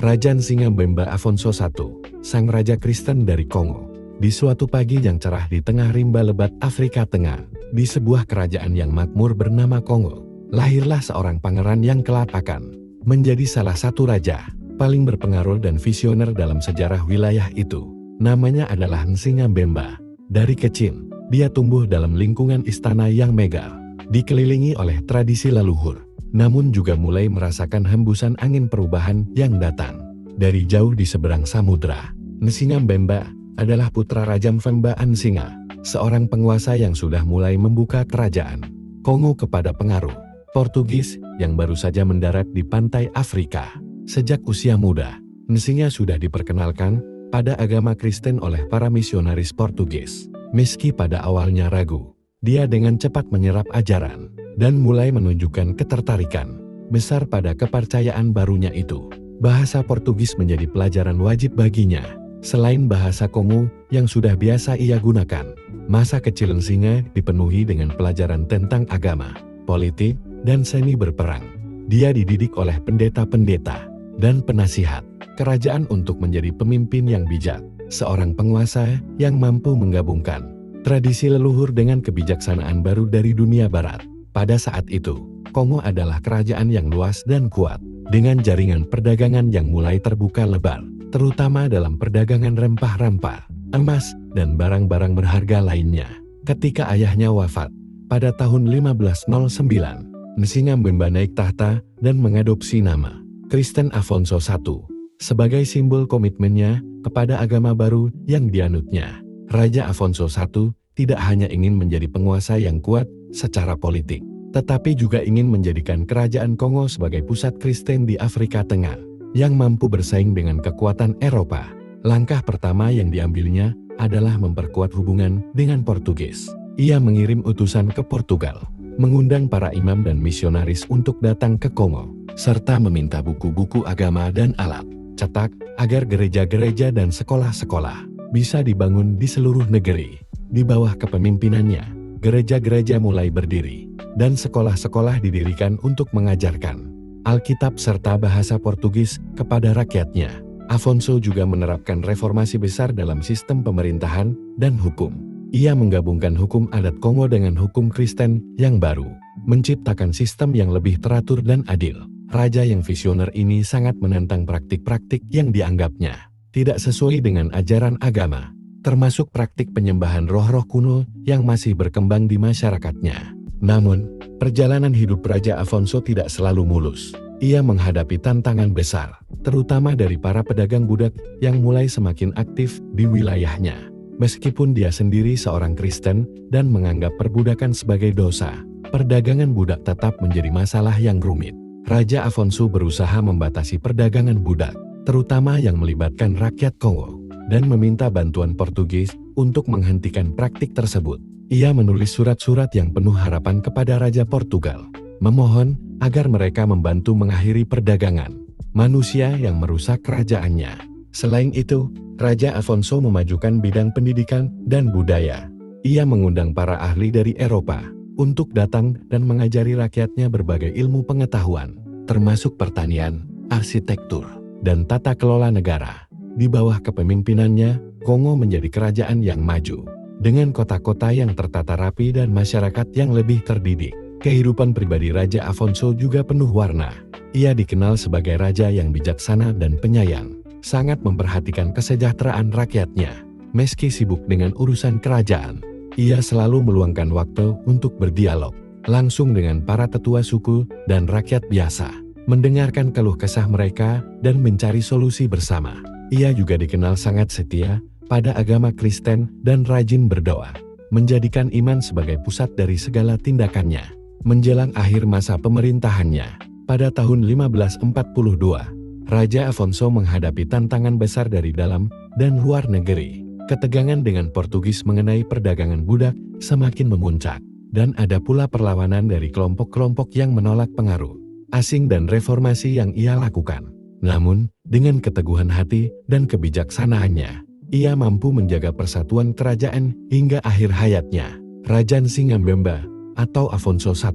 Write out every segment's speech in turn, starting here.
Raja Nsingha-Bemba Afonso I, sang raja Kristen dari Kongo. Di suatu pagi yang cerah di tengah rimba lebat Afrika Tengah, di sebuah kerajaan yang makmur bernama Kongo, lahirlah seorang pangeran yang kelak akan menjadi salah satu raja paling berpengaruh dan visioner dalam sejarah wilayah itu. Namanya adalah Nsingha-Bemba. Dari kecil, dia tumbuh dalam lingkungan istana yang megah, dikelilingi oleh tradisi leluhur, namun juga mulai merasakan hembusan angin perubahan yang datang dari jauh di seberang samudra. Nsingha-Bemba adalah putra Raja Mfemba Nsingha, seorang penguasa yang sudah mulai membuka kerajaan Kongo kepada pengaruh Portugis yang baru saja mendarat di pantai Afrika. Sejak usia muda, Nsingha sudah diperkenalkan pada agama Kristen oleh para misionaris Portugis. Meski pada awalnya ragu, dia dengan cepat menyerap ajaran dan mulai menunjukkan ketertarikan besar pada kepercayaan barunya itu. Bahasa Portugis menjadi pelajaran wajib baginya. Selain bahasa Kongo yang sudah biasa ia gunakan, masa kecil Nsingha dipenuhi dengan pelajaran tentang agama, politik, dan seni berperang. Dia dididik oleh pendeta-pendeta dan penasihat kerajaan untuk menjadi pemimpin yang bijak, seorang penguasa yang mampu menggabungkan tradisi leluhur dengan kebijaksanaan baru dari dunia barat. Pada saat itu, Kongo adalah kerajaan yang luas dan kuat, dengan jaringan perdagangan yang mulai terbuka lebar, terutama dalam perdagangan rempah-rempah, emas, dan barang-barang berharga lainnya. Ketika ayahnya wafat, pada tahun 1509, Nsingha-Bemba naik tahta dan mengadopsi nama Kristen Afonso I sebagai simbol komitmennya kepada agama baru yang dianutnya. Raja Afonso I tidak hanya ingin menjadi penguasa yang kuat secara politik, tetapi juga ingin menjadikan kerajaan Kongo sebagai pusat Kristen di Afrika Tengah, yang mampu bersaing dengan kekuatan Eropa. Langkah pertama yang diambilnya adalah memperkuat hubungan dengan Portugis. Ia mengirim utusan ke Portugal, mengundang para imam dan misionaris untuk datang ke Kongo, serta meminta buku-buku agama dan alat cetak agar gereja-gereja dan sekolah-sekolah bisa dibangun di seluruh negeri. Di bawah kepemimpinannya, gereja-gereja mulai berdiri, dan sekolah-sekolah didirikan untuk mengajarkan Alkitab serta bahasa Portugis kepada rakyatnya. Afonso juga menerapkan reformasi besar dalam sistem pemerintahan dan hukum. Ia menggabungkan hukum adat Kongo dengan hukum Kristen yang baru, menciptakan sistem yang lebih teratur dan adil. Raja yang visioner ini sangat menentang praktik-praktik yang dianggapnya tidak sesuai dengan ajaran agama, termasuk praktik penyembahan roh-roh kuno yang masih berkembang di masyarakatnya. Namun, perjalanan hidup Raja Afonso tidak selalu mulus. Ia menghadapi tantangan besar, terutama dari para pedagang budak yang mulai semakin aktif di wilayahnya. Meskipun dia sendiri seorang Kristen dan menganggap perbudakan sebagai dosa, perdagangan budak tetap menjadi masalah yang rumit. Raja Afonso berusaha membatasi perdagangan budak, terutama yang melibatkan rakyat Kongo, dan meminta bantuan Portugis untuk menghentikan praktik tersebut. Ia menulis surat-surat yang penuh harapan kepada Raja Portugal, memohon agar mereka membantu mengakhiri perdagangan manusia yang merusak kerajaannya. Selain itu, Raja Afonso memajukan bidang pendidikan dan budaya. Ia mengundang para ahli dari Eropa untuk datang dan mengajari rakyatnya berbagai ilmu pengetahuan, termasuk pertanian, arsitektur, dan tata kelola negara. Di bawah kepemimpinannya, Kongo menjadi kerajaan yang maju, dengan kota-kota yang tertata rapi dan masyarakat yang lebih terdidik. Kehidupan pribadi Raja Afonso juga penuh warna. Ia dikenal sebagai raja yang bijaksana dan penyayang, sangat memperhatikan kesejahteraan rakyatnya. Meski sibuk dengan urusan kerajaan, ia selalu meluangkan waktu untuk berdialog langsung dengan para tetua suku dan rakyat biasa, mendengarkan keluh kesah mereka dan mencari solusi bersama. Ia juga dikenal sangat setia pada agama Kristen dan rajin berdoa, menjadikan iman sebagai pusat dari segala tindakannya. Menjelang akhir masa pemerintahannya, pada tahun 1542, Raja Afonso menghadapi tantangan besar dari dalam dan luar negeri. Ketegangan dengan Portugis mengenai perdagangan budak semakin memuncak, dan ada pula perlawanan dari kelompok-kelompok yang menolak pengaruh asing dan reformasi yang ia lakukan. Namun, dengan keteguhan hati dan kebijaksanaannya, ia mampu menjaga persatuan kerajaan hingga akhir hayatnya. Raja Nsingha-Bemba atau Afonso I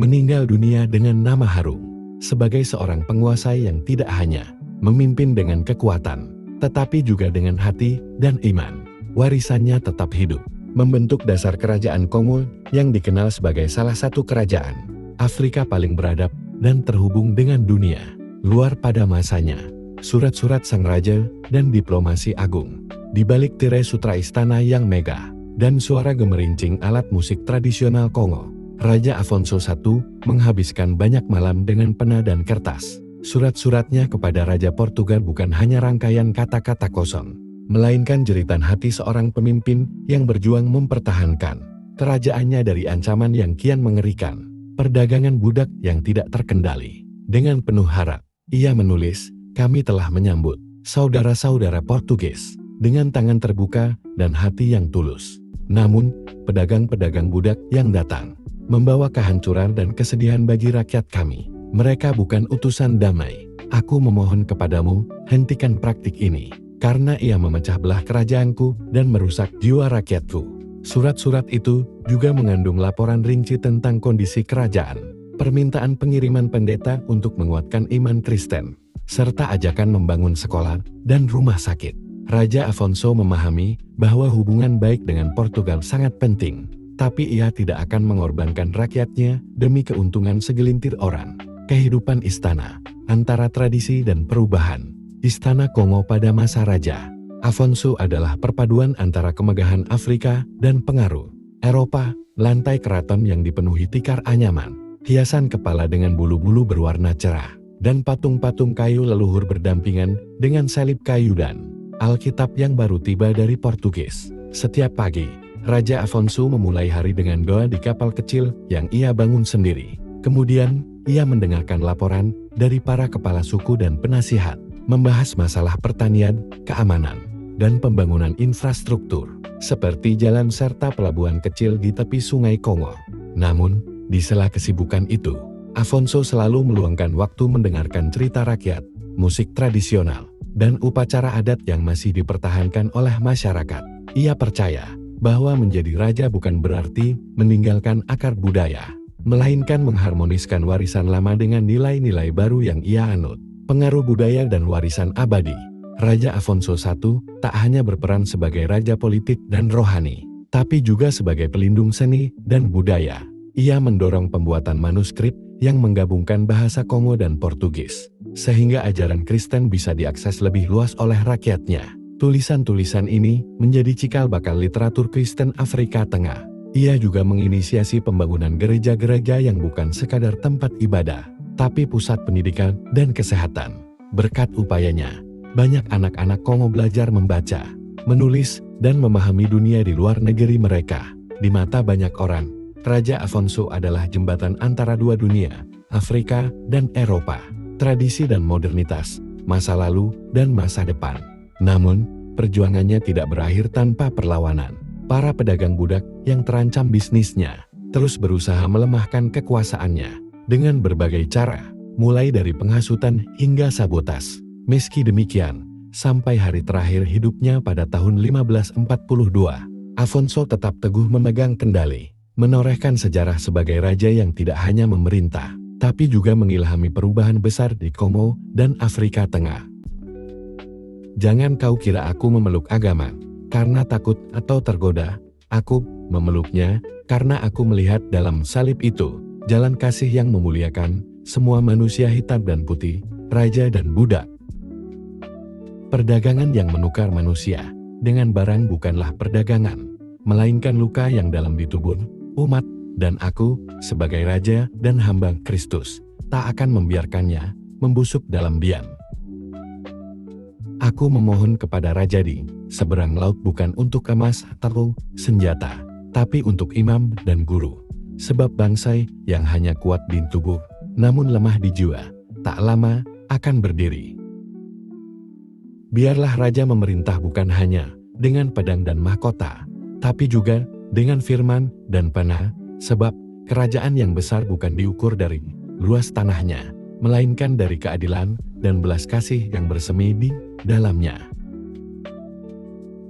meninggal dunia dengan nama harum sebagai seorang penguasa yang tidak hanya memimpin dengan kekuatan, tetapi juga dengan hati dan iman. Warisannya tetap hidup, membentuk dasar kerajaan Kongo yang dikenal sebagai salah satu kerajaan Afrika paling beradab dan terhubung dengan dunia luar pada masanya. Surat-surat sang raja dan diplomasi agung, di balik tirai sutra istana yang megah, dan suara gemerincing alat musik tradisional Kongo, Raja Afonso I menghabiskan banyak malam dengan pena dan kertas. Surat-suratnya kepada Raja Portugal bukan hanya rangkaian kata-kata kosong, melainkan jeritan hati seorang pemimpin yang berjuang mempertahankan kerajaannya dari ancaman yang kian mengerikan, perdagangan budak yang tidak terkendali. Dengan penuh harap, ia menulis, "Kami telah menyambut saudara-saudara Portugis dengan tangan terbuka dan hati yang tulus. Namun, pedagang-pedagang budak yang datang membawa kehancuran dan kesedihan bagi rakyat kami. Mereka bukan utusan damai. Aku memohon kepadamu, hentikan praktik ini, karena ia memecah belah kerajaanku dan merusak jiwa rakyatku." Surat-surat itu juga mengandung laporan rinci tentang kondisi kerajaan, permintaan pengiriman pendeta untuk menguatkan iman Kristen, serta ajakan membangun sekolah dan rumah sakit. Raja Afonso memahami bahwa hubungan baik dengan Portugal sangat penting, tapi ia tidak akan mengorbankan rakyatnya demi keuntungan segelintir orang. Kehidupan istana, antara tradisi dan perubahan. Istana Kongo pada masa Raja Afonso adalah perpaduan antara kemegahan Afrika dan pengaruh Eropa, lantai keraton yang dipenuhi tikar anyaman, hiasan kepala dengan bulu-bulu berwarna cerah, dan patung-patung kayu leluhur berdampingan dengan salib kayu dan Alkitab yang baru tiba dari Portugis. Setiap pagi, Raja Afonso memulai hari dengan doa di kapal kecil yang ia bangun sendiri. Kemudian, ia mendengarkan laporan dari para kepala suku dan penasihat, membahas masalah pertanian, keamanan, dan pembangunan infrastruktur, seperti jalan serta pelabuhan kecil di tepi sungai Kongo. Namun, di sela kesibukan itu, Afonso selalu meluangkan waktu mendengarkan cerita rakyat, musik tradisional, dan upacara adat yang masih dipertahankan oleh masyarakat. Ia percaya bahwa menjadi raja bukan berarti meninggalkan akar budaya, melainkan mengharmoniskan warisan lama dengan nilai-nilai baru yang ia anut. Pengaruh budaya dan warisan abadi. Raja Afonso I tak hanya berperan sebagai raja politik dan rohani, tapi juga sebagai pelindung seni dan budaya. Ia mendorong pembuatan manuskrip yang menggabungkan bahasa Kongo dan Portugis, sehingga ajaran Kristen bisa diakses lebih luas oleh rakyatnya. Tulisan-tulisan ini menjadi cikal bakal literatur Kristen Afrika Tengah. Ia juga menginisiasi pembangunan gereja-gereja yang bukan sekadar tempat ibadah, tapi pusat pendidikan dan kesehatan. Berkat upayanya, banyak anak-anak Kongo belajar membaca, menulis, dan memahami dunia di luar negeri mereka. Di mata banyak orang, Raja Afonso adalah jembatan antara dua dunia, Afrika dan Eropa, tradisi dan modernitas, masa lalu dan masa depan. Namun, perjuangannya tidak berakhir tanpa perlawanan. Para pedagang budak yang terancam bisnisnya terus berusaha melemahkan kekuasaannya dengan berbagai cara, mulai dari penghasutan hingga sabotas. Meski demikian, sampai hari terakhir hidupnya pada tahun 1542, Afonso tetap teguh memegang kendali, menorehkan sejarah sebagai raja yang tidak hanya memerintah, tapi juga mengilhami perubahan besar di Kongo dan Afrika Tengah. Jangan kau kira aku memeluk agama karena takut atau tergoda. Aku memeluknya karena aku melihat dalam salib itu jalan kasih yang memuliakan semua manusia hitam dan putih, raja dan budak. Perdagangan yang menukar manusia dengan barang bukanlah perdagangan, melainkan luka yang dalam di tubuh umat, dan aku, sebagai raja dan hamba Kristus, tak akan membiarkannya membusuk dalam diam. Aku memohon kepada Raja di seberang laut bukan untuk emas atau senjata, tapi untuk imam dan guru. Sebab bangsa yang hanya kuat di tubuh, namun lemah di jiwa, tak lama akan berdiri. Biarlah raja memerintah bukan hanya dengan pedang dan mahkota, tapi juga dengan firman dan panah, sebab kerajaan yang besar bukan diukur dari luas tanahnya, melainkan dari keadilan dan belas kasih yang bersemi di dalamnya.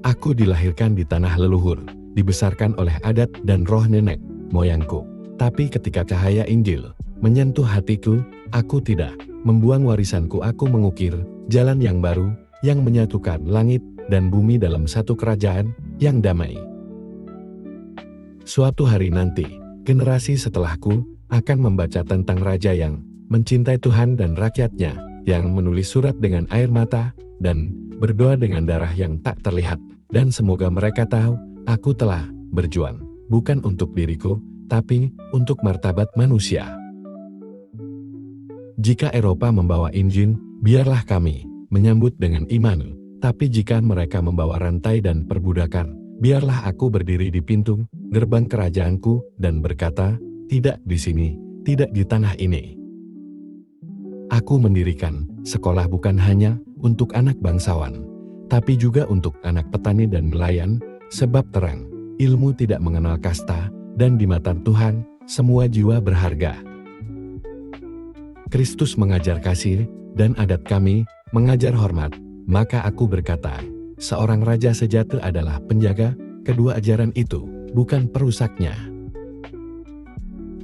Aku dilahirkan di tanah leluhur, dibesarkan oleh adat dan roh nenek moyangku. Tapi ketika cahaya Injil menyentuh hatiku, aku tidak membuang warisanku. Aku mengukir jalan yang baru, yang menyatukan langit dan bumi dalam satu kerajaan yang damai. Suatu hari nanti, generasi setelahku akan membaca tentang raja yang mencintai Tuhan dan rakyatnya, yang menulis surat dengan air mata dan berdoa dengan darah yang tak terlihat. Dan semoga mereka tahu, aku telah berjuang, bukan untuk diriku, tapi untuk martabat manusia. Jika Eropa membawa Injil, biarlah kami menyambut dengan iman. Tapi jika mereka membawa rantai dan perbudakan, biarlah aku berdiri di pintu gerbang kerajaanku dan berkata, tidak di sini, tidak di tanah ini. Aku mendirikan sekolah bukan hanya untuk anak bangsawan, tapi juga untuk anak petani dan nelayan, sebab terang, ilmu tidak mengenal kasta, dan di mata Tuhan, semua jiwa berharga. Kristus mengajar kasih, dan adat kami mengajar hormat. Maka aku berkata, seorang raja sejati adalah penjaga kedua ajaran itu, bukan perusaknya.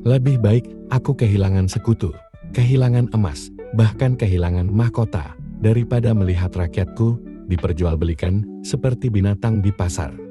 Lebih baik aku kehilangan sekutu, kehilangan emas, bahkan kehilangan mahkota, daripada melihat rakyatku diperjualbelikan seperti binatang di pasar.